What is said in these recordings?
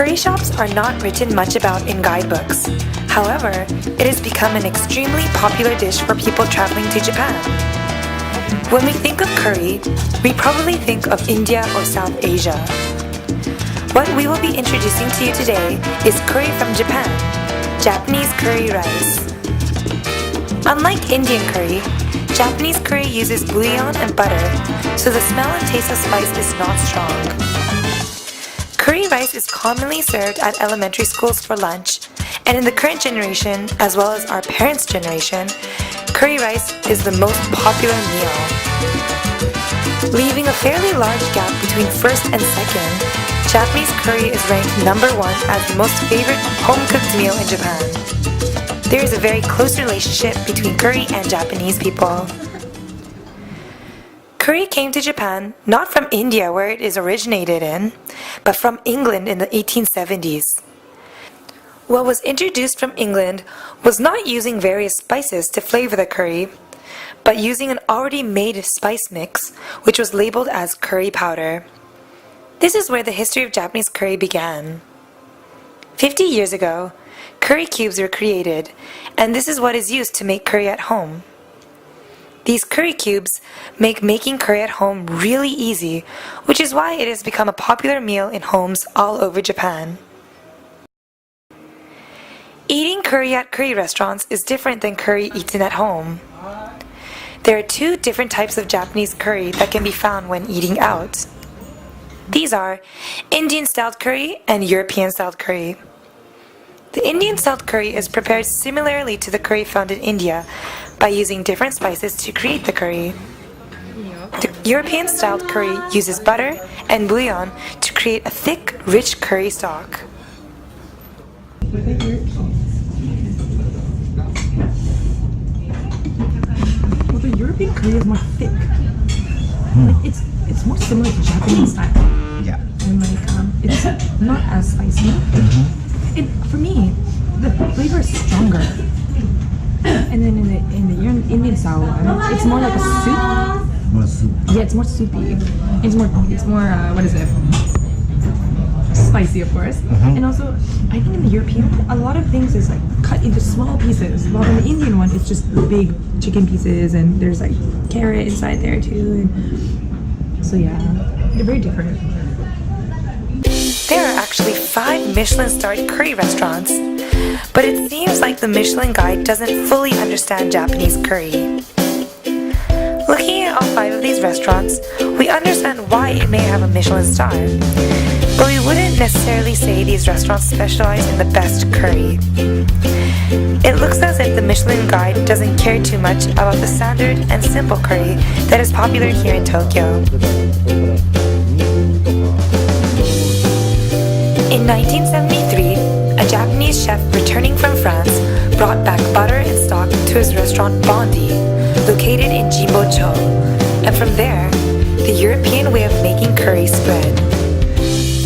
Curry shops are not written much about in guidebooks. However, it has become an extremely popular dish for people traveling to Japan. When we think of curry, we probably think of India or South Asia. What we will be introducing to you today is curry from Japan, Japanese curry rice. Unlike Indian curry, Japanese curry uses bouillon and butter, so the smell and taste of spice is not strong. Curry rice is commonly served at elementary schools for lunch, and in the current generation, as well as our parents' generation, curry rice is the most popular meal. Leaving a fairly large gap between first and second, Japanese curry is ranked number 1 as the most favorite home-cooked meal in Japan. There is a very close relationship between curry and Japanese people. Curry came to Japan not from India, where it is originated in, but from England in the 1870s. What was introduced from England was not using various spices to flavor the curry, but using an already made spice mix, which was labeled as curry powder. This is where the history of Japanese curry began. 50 years ago, curry cubes were created, and this is what is used to make curry at home. These curry cubes make making curry at home really easy, which is why it has become a popular meal in homes all over Japan. Eating curry at curry restaurants is different than curry eaten at home. There are 2 different types of Japanese curry that can be found when eating out. These are Indian-styled curry and European-styled curry. The Indian-styled curry is prepared similarly to the curry found in India by using different spices to create the curry. The European-styled curry uses butter and bouillon to create a thick, rich curry stock. Well, the European curry is more thick. Like it's more similar to Japanese style. Yeah. And it's not as spicy. For me, the flavor is stronger. And then in the Indian style one, it's more like a soup. More soup. Yeah, it's more soupy. It's more what is it? Spicy, of course. And also, I think in the European, a lot of things is like cut into small pieces. While in the Indian one, it's just big chicken pieces, and there's like carrot inside there too. And so yeah, they're very different. There are actually 5 Michelin-starred curry restaurants, but it seems like the Michelin guide doesn't fully understand Japanese curry. Looking at all 5 of these restaurants, we understand why it may have a Michelin star, but we wouldn't necessarily say these restaurants specialize in the best curry. It looks as if the Michelin guide doesn't care too much about the standard and simple curry that is popular here in Tokyo. In 1973, a Japanese chef returning from France brought back butter and stock to his restaurant Bondi, located in Jimbocho, and from there, the European way of making curry spread.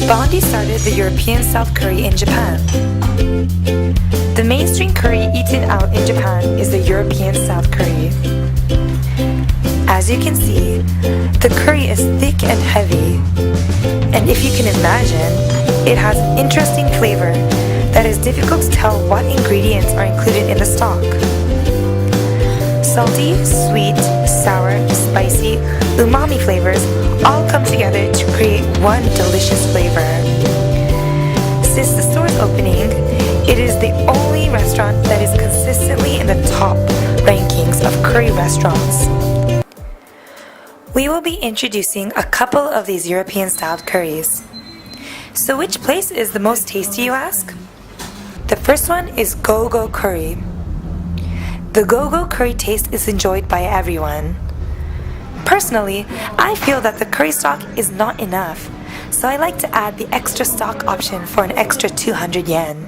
Bondi started the European-style curry in Japan. The mainstream curry eaten out in Japan is the European-style curry. As you can see, the curry is thick and heavy, and if you can imagine, it has interesting flavor that is difficult to tell what ingredients are included in the stock. Salty, sweet, sour, spicy, umami flavors all come together to create one delicious flavor. Since the store's opening, it is the only restaurant that is consistently in the top rankings of curry restaurants. We will be introducing a couple of these European-styled curries. So which place is the most tasty, you ask? The first one is Go-Go Curry. The Go-Go Curry taste is enjoyed by everyone. Personally, I feel that the curry stock is not enough, so I like to add the extra stock option for an extra 200 yen.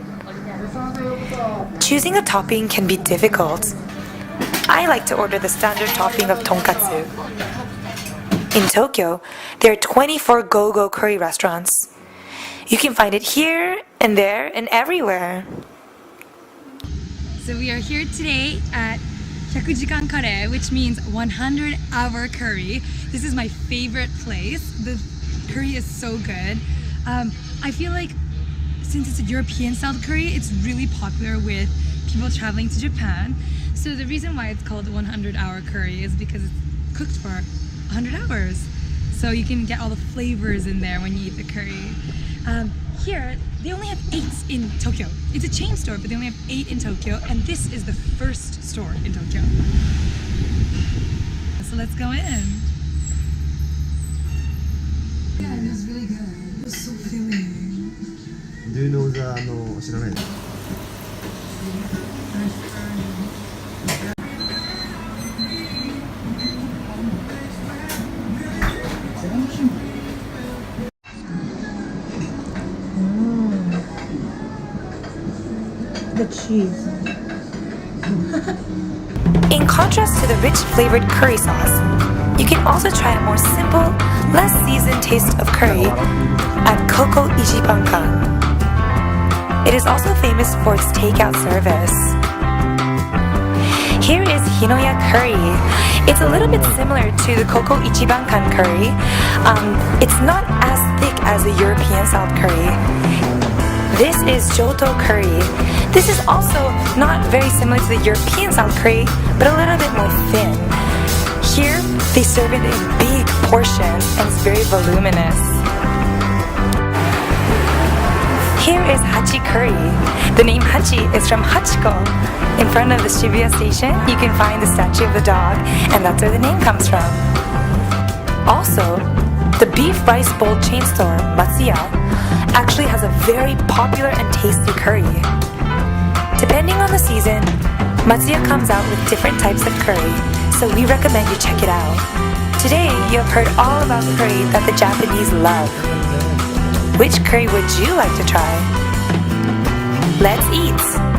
Choosing a topping can be difficult. I like to order the standard topping of tonkatsu. In Tokyo, there are 24 Go-Go Curry restaurants. You can find it here and there and everywhere. So we are here today at 100jikan Kare, which means 100-hour curry. This is my favorite place. The curry is so good. I feel like since it's a European style curry, it's really popular with people traveling to Japan. So the reason why it's called 100-hour curry is because it's cooked for 100 hours. So you can get all the flavors in there when you eat the curry. Here, they only have 8 in Tokyo. It's a chain store, but they only have 8 in Tokyo, and this is the first store in Tokyo. So let's go in. Yeah, it was really good. It was so filling. Do you know the 知らないの The cheese. In contrast to the rich flavored curry sauce, you can also try a more simple, less seasoned taste of curry at Coco Ichibankan. It is also famous for its takeout service. Here is Hinoya curry. It's a little bit similar to the Coco Ichibankan curry. It's not as thick as the European style curry. This is Johto curry. This is also not very similar to the European style curry, but a little bit more thin. Here, they serve it in big portions and it's very voluminous. Here is Hachi curry. The name Hachi is from Hachiko. In front of the Shibuya station, you can find the statue of the dog, and that's where the name comes from. Also, the beef rice bowl chain store, Matsuya, actually has a very popular and tasty curry. Depending on the season, Matsuya comes out with different types of curry, so we recommend you check it out. Today, you have heard all about curry that the Japanese love. Which curry would you like to try? Let's eat!